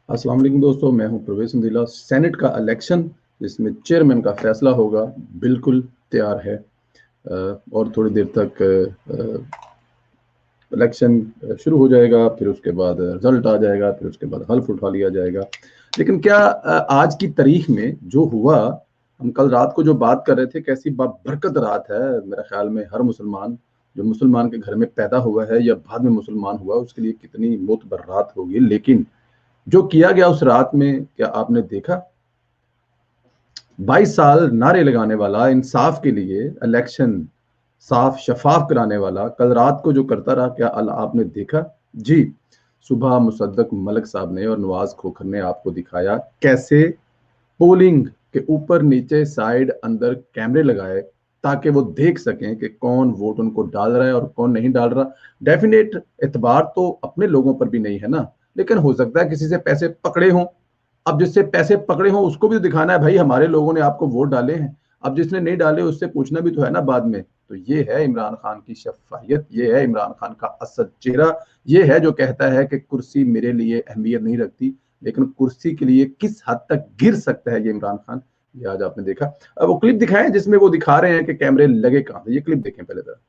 अस्सलाम वालेकुम दोस्तों, मैं हूं प्रवेश इंदिला। सेनेट का इलेक्शन जिसमें चेयरमैन का फैसला होगा बिल्कुल तैयार है। और थोड़ी देर तक इलेक्शन शुरू हो जाएगा, फिर उसके बाद रिजल्ट आ जाएगा, फिर उसके बाद हल्फ उठा लिया जाएगा। लेकिन क्या आज की तारीख में जो हुआ, हम कल रात को जो बात कर रहे थे, कैसी बरकत रात है। मेरा ख्याल में हर मुसलमान जो मुसलमान के घर में पैदा हुआ है या बाद में मुसलमान हुआ, उसके लिए कितनी मोतबर रात होगी। लेकिन जो किया गया उस रात में, क्या आपने देखा? 22 साल नारे लगाने वाला, इंसाफ के लिए इलेक्शन साफ शफाफ कराने वाला, कल रात को जो करता रहा, क्या आपने देखा? जी, सुबह मुसद्दक मलिक साहब ने और नवाज खोखर ने आपको दिखाया कैसे पोलिंग के ऊपर नीचे साइड अंदर कैमरे लगाए, ताकि वो देख सकें कि कौन वोट उनको डाल रहा है और कौन नहीं डाल रहा। डेफिनेट एतबार तो अपने लोगों पर भी नहीं है ना, लेकिन हो सकता है किसी से पैसे पकड़े हों। अब जिससे पैसे पकड़े हों उसको भी तो दिखाना है, भाई हमारे लोगों ने आपको वोट डाले हैं। अब जिसने नहीं डाले उससे पूछना भी तो है ना बाद में। तो ये है इमरान खान की शफ़ाफ़ियत, ये है इमरान खान का असल चेहरा। ये है जो कहता है कि कुर्सी मेरे लिए अहमियत नहीं रखती, लेकिन कुर्सी के लिए किस हद तक गिर सकता है ये इमरान खान, ये आज आपने देखा। अब वो क्लिप दिखाएं जिसमें वो दिखा रहे हैं कि कैमरे लगे कहां से। ये क्लिप देखें पहले जरा।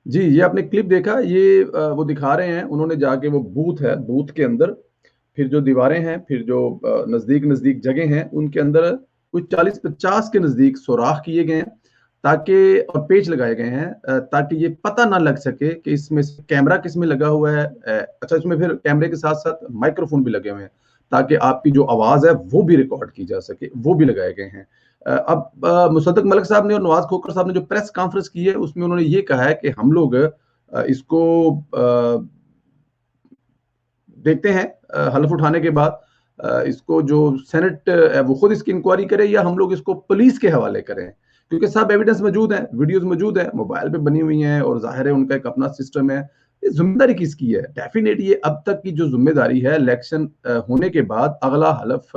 जी, ये आपने क्लिप देखा। ये वो दिखा रहे हैं, उन्होंने जाके वो बूथ है, बूथ के अंदर फिर जो दीवारें हैं, फिर जो नज़दीक-नज़दीक जगह हैं, उनके अंदर कुछ 40-50 के नज़दीक सुराख किए गए हैं, ताकि और पेच लगाए गए हैं, ताकि ये पता ना लग सके कि इसमें से कैमरा किसमें लगा हुआ है। अच्छा, इसमें फिर कैमरे के साथ-साथ माइक्रोफ़ोन भी लगे हुए हैं, ताकि आपकी जो आवाज़ है, वो भी रिकॉर्ड की जा सके, वो भी लगाए गए हैं। अब मुसद्दक मलिक साहब ने और नवाज़ खोखर साहब ने जो प्रेस कॉन्फ्रेंस की है, उसमें उन्होंने ये कहा है कि हम लोग इसको देखते हैं हलफ उठाने के बाद इसको जो सेनेट वो खुद इसकी इंक्वायरी करे या हम लोग इसको पुलिस के हवाले करें, क्योंकि सब एविडेंस मौजूद है, वीडियोस मौजूद है, मोबाइल पे बनी हुई हैं और जाहिर है उनका एक अपना सिस्टम है। ये जिम्मेदारी किसकी है? डेफिनेट ये अब तक की जो जिम्मेदारी है इलेक्शन होने के बाद अगला हलफ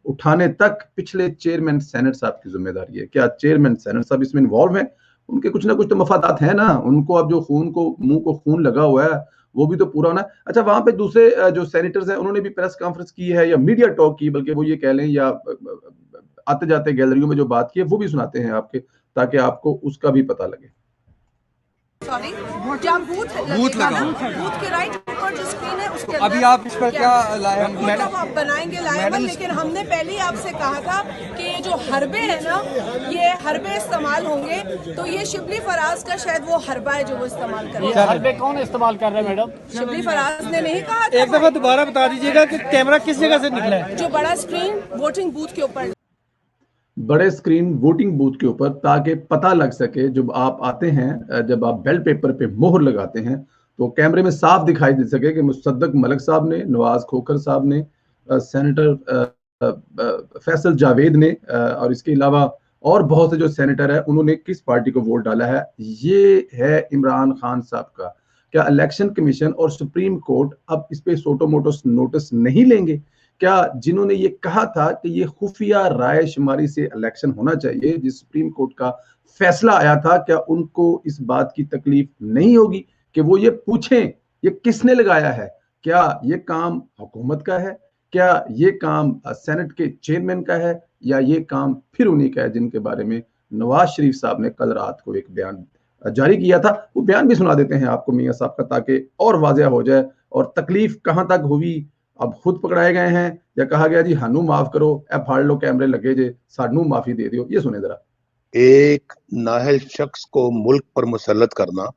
उठाने तक पिछले चेयरमैन सेनेट साहब की जिम्मेदारी है। क्या चेयरमैन सेनेट साहब इसमें इन्वॉल्व हैं? उनके कुछ ना कुछ तो मफादात है ना, उनको अब जो खून को मुंह को खून लगा हुआ है वो भी तो पूरा होना है। अच्छा, वहां पे दूसरे जो सेनेटर्स हैं उन्होंने भी प्रेस कॉन्फ्रेंस की है या मीडिया टॉक की, बल्कि वो ये कह लें या आते जाते गैलरियों में जो बात की है वो भी सुनाते हैं आपके, ताकि आपको उसका भी पता लगे। सॉरी, जहाँ बूथ लगा बूथ के राइट ऊपर जो स्क्रीन है उसके अंदर अभी आप इस पर क्या लाए मतलब आप बनाएंगे लाएबल, लेकिन हमने पहले ही आपसे कहा था कि ये जो हरबे है ना, ये हरबे इस्तेमाल होंगे, तो ये शिबली फराज का शायद वो हरबा है जो वो इस्तेमाल कर रहे हैं। हरबे कौन इस्तेमाल कर रहे हैं मैडम? शिबली फराज ने नहीं कहा था। एक दफा दोबारा बता दीजिएगा कि कैमरा किस जगह से निकला है? जो बड़ा स्क्रीन वोटिंग बूथ के ऊपर, बड़े स्क्रीन वोटिंग बूथ के ऊपर, ताकि पता लग सके जब आप आते हैं, जब आप बैलेट पेपर पे मोहर लगाते हैं तो कैमरे में साफ दिखाई दे सके कि मुसद्दक मलिक साहब ने, नवाज खोखर साहब ने, सेनेटर फैसल जावेद ने, और इसके अलावा और बहुत से जो सेनेटर है उन्होंने किस पार्टी को वोट डाला है। ये है इमरान खान साहब का। क्या इलेक्शन कमीशन और सुप्रीम कोर्ट अब इस पे सोटो मोटो नोटिस नहीं लेंगे? क्या जिन्होंने ये कहा था कि ये खुफिया राय शुमारी से इलेक्शन होना चाहिए, जिस सुप्रीम कोर्ट का फैसला आया था, क्या उनको इस बात की तकलीफ नहीं होगी कि वो ये पूछें ये किसने लगाया है? क्या ये काम हुकूमत का है? क्या ये काम सेनेट के चेयरमैन का है? या ये काम फिर उन्हीं का है जिनके बारे में नवाज शरीफ साहब ने कल रात को एक बयान जारी किया था? वो बयान भी सुना देते हैं आपको मियां साहब का, ताकि और वाजह हो जाए और तकलीफ कहां तक हुई। अब खुद पकड़ाए गए हैं या कहा गया जी हानू माफ करो, ए फाड़ लो कैमरे लगे जे, सानू माफी दे दियो। ये सुने जरा। एक नाहल शख्स को मुल्क पर मुसल्लत करना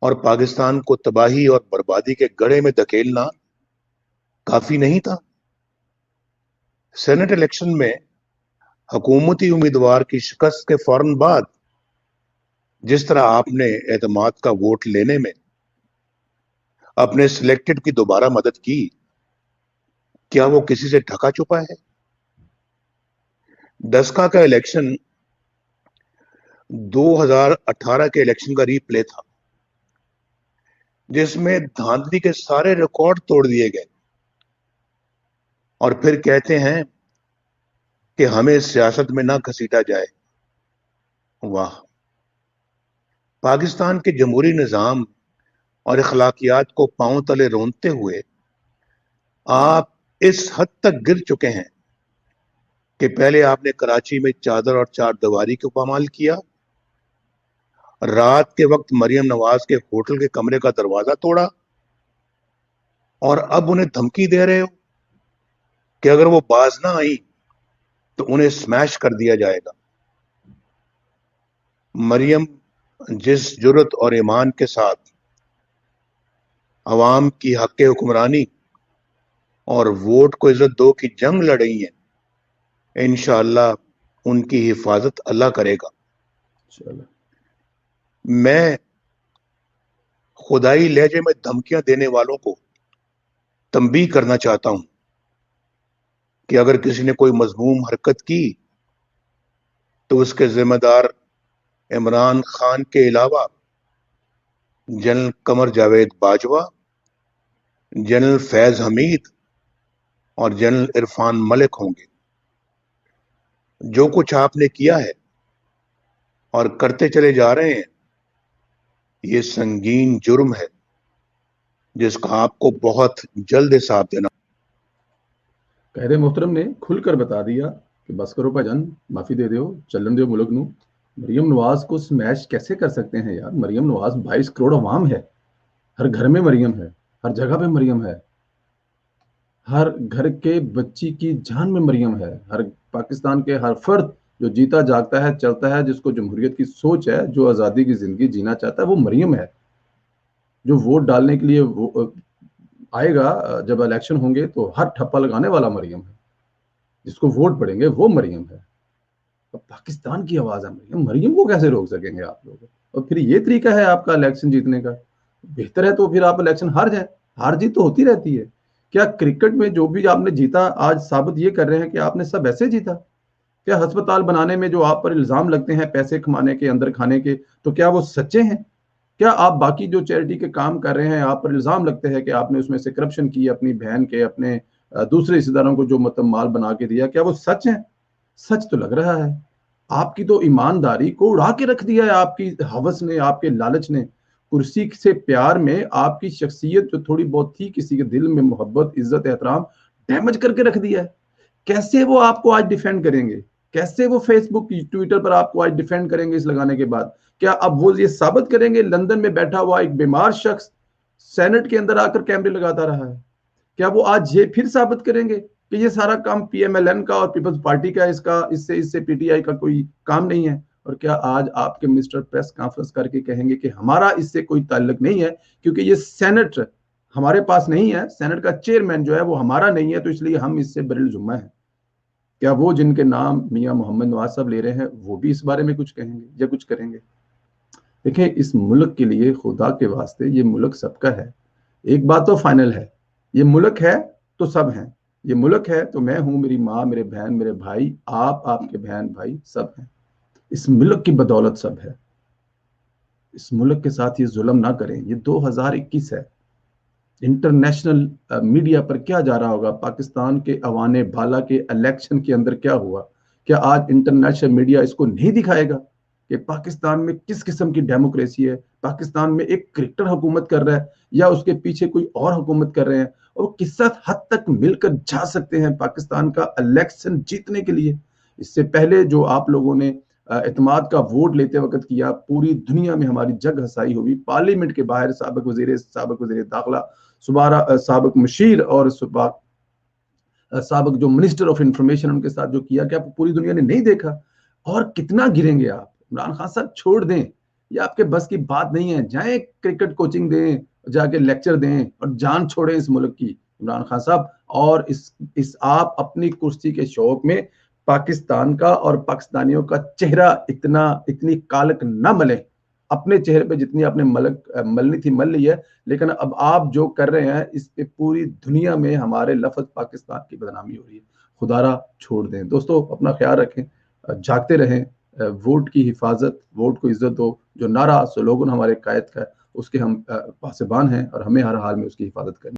और पाकिस्तान को तबाही और बर्बादी के गड्ढे में धकेलना काफी नहीं था। सेनेट इलेक्शन में हुकूमती उम्मीदवार की शिकस्त के फौरन बाद जिस तरह आपने एतमाद का वोट लेने में अपने सिलेक्टेड की दोबारा मदद की, क्या वो किसी से ढका छुपा है? दसका का इलेक्शन 2018 के इलेक्शन का रीप्ले था, जिसमें धांधली के सारे रिकॉर्ड तोड़ दिए गए। और फिर कहते हैं कि हमें सियासत में ना घसीटा जाए। वाह! पाकिस्तान के जमहूरी निजाम और अखलाकियात को पांव तले रोंदते हुए आप इस हद तक गिर चुके हैं कि पहले आपने कराची में चादर और चार दीवारी को पामाल किया, रात के वक्त मरियम नवाज के होटल के कमरे का दरवाजा तोड़ा, और अब उन्हें धमकी दे रहे हो कि अगर वो बाज ना आई तो उन्हें स्मैश कर दिया जाएगा। मरियम जिस जुर्रत और ईमान के साथ अवाम की हक हुक्मरानी और वोट को इज्जत दो की जंग लड़ रही है, इंशाअल्लाह उनकी हिफाजत अल्लाह करेगा। चलो। मैं खुदाई लहजे में धमकियां देने वालों को तंबीह करना चाहता हूं कि अगर किसी ने कोई मजमूम हरकत की तो उसके जिम्मेदार इमरान खान के अलावा जनरल कमर जावेद बाजवा, जनरल फैज हमीद और जनरल इरफान मलिक होंगे। जो कुछ आपने किया है और करते चले जा रहे हैं, ये संगीन जुर्म है जिसका आपको बहुत जल्द हिसाब देना। कायदे मोहतरम ने खुलकर बता दिया कि बस करो भाईजान, माफी दे दो, चलन दो मुल्क नू। मरियम नवाज को स्मैश कैसे कर सकते हैं यार? मरियम नवाज 22 करोड़ अवाम है, हर घर में मरियम है, हर जगह पे मरियम है, हर घर के बच्ची की जान में मरियम है, हर पाकिस्तान के हर फर्द जो जीता जागता है, चलता है, जिसको जमहूरियत की सोच है, जो आज़ादी की जिंदगी जीना चाहता है, वो मरियम है। जो वोट डालने के लिए वो आएगा, जब इलेक्शन होंगे तो हर ठप्पा लगाने वाला मरियम है, जिसको वोट पड़ेंगे वो मरियम है। अब पाकिस्तान की आवाज है मरियम, मरियम को कैसे रोक सकेंगे आप लोग? और फिर ये तरीका है आपका इलेक्शन जीतने का? बेहतर है तो फिर आप इलेक्शन हार जाए, हार जीत तो होती रहती है। क्या क्रिकेट में जो भी आपने जीता, आज साबित ये कर रहे हैं कि आपने सब ऐसे जीता? क्या अस्पताल बनाने में जो आप पर इल्जाम लगते हैं पैसे कमाने के, अंदर खाने के, तो क्या वो सच्चे हैं? क्या आप बाकी जो चैरिटी के काम कर रहे हैं, आप पर इल्जाम लगते हैं कि आपने उसमें से करप्शन की, अपनी बहन के, अपने दूसरे रिश्तेदारों को जो मतलब माल बना के दिया, क्या वो सच है? सच तो लग रहा है। आपकी तो ईमानदारी को उड़ा के रख दिया है आपकी हवस ने, आपके लालच ने। कुर्सी से प्यार में आपकी शख्सियत जो थोड़ी बहुत थी, किसी के दिल में मोहब्बत, इज्जत, एहतराम, डैमेज करके रख दिया है। कैसे वो आपको आज डिफेंड करेंगे? कैसे वो फेसबुक, ट्विटर पर आपको आज डिफेंड करेंगे इस लगाने के बाद? क्या अब वो ये साबित करेंगे लंदन में बैठा हुआ एक बीमार शख्स सेनेट के अंदर आकर कैमरे लगाता रहा है? क्या वो आज ये फिर साबित करेंगे कि ये सारा काम पीएमएलएन का और पीपल्स पार्टी का, इसका इससे पीटीआई का कोई काम नहीं है? और क्या आज आपके मिनिस्टर प्रेस कॉन्फ्रेंस करके कहेंगे कि हमारा इससे कोई ताल्लुक नहीं है, क्योंकि ये सेनेट हमारे पास नहीं है, सेनेट का चेयरमैन जो है वो हमारा नहीं है, तो इसलिए हम इससे बरील जुम्मा है? क्या वो जिनके नाम मियां मोहम्मद नवाज साहब ले रहे हैं वो भी इस बारे में कुछ कहेंगे या कुछ करेंगे? देखिए, इस मुल्क के लिए खुदा के वास्ते, ये मुल्क सबका है। एक बात तो फाइनल है, ये मुल्क है तो सब हैं। ये मुल्क है तो मैं हूं, मेरी माँ, मेरे बहन, मेरे भाई, आप, आपके बहन भाई सब हैं। इस मुल्क की बदौलत सब है। इस मुल्क के साथ ये जुल्म ना करें। ये 2021 है। इंटरनेशनल मीडिया पर क्या जा रहा होगा? पाकिस्तान के अवाने बाला के इलेक्शन के अंदर क्या हुआ? क्या आज इंटरनेशनल मीडिया इसको नहीं दिखाएगा कि पाकिस्तान में किस किस्म की डेमोक्रेसी है? पाकिस्तान में एक क्रिकेटर हुकूमत कर रहा है या उसके पीछे कोई और हुकूमत कर रहे हैं, और किस हद तक मिलकर जा सकते हैं पाकिस्तान का इलेक्शन जीतने के लिए? इससे पहले जो आप लोगों ने एतमाद का वोट लेते वक्त किया, पूरी दुनिया में हमारी जग हसाई हुई। पार्लियामेंट के बाहर साबिक वजीर दाखिला साबिक मशीर और साबिक जो मिनिस्टर ऑफ इंफॉर्मेशन, उनके साथ जो किया, क्या पूरी दुनिया ने नहीं देखा? और कितना गिरेंगे आप? इमरान खान साहब छोड़ दें, ये आपके बस की बात नहीं है। जाएं क्रिकेट कोचिंग दें, जाके लेक्चर दें और जान छोड़ें इस मुल्क की इमरान खान साहब। और इस आप अपनी कुर्सी के शौक में पाकिस्तान का और पाकिस्तानियों का चेहरा इतनी कालक न मलें। अपने चेहरे पे जितनी आपने मलनी थी मल ली है, लेकिन अब आप जो कर रहे हैं इस पे पूरी दुनिया में हमारे लफ्ज पाकिस्तान की बदनामी हो रही है। खुदारा छोड़ दें। दोस्तों, अपना ख्याल रखें, जागते रहें, वोट की हिफाजत, वोट को इज्जत दो। जो नारा स्लोगन हमारे कायद का है, उसके हम पासेबान हैं और हमें हर हाल में उसकी हिफाजत करनी।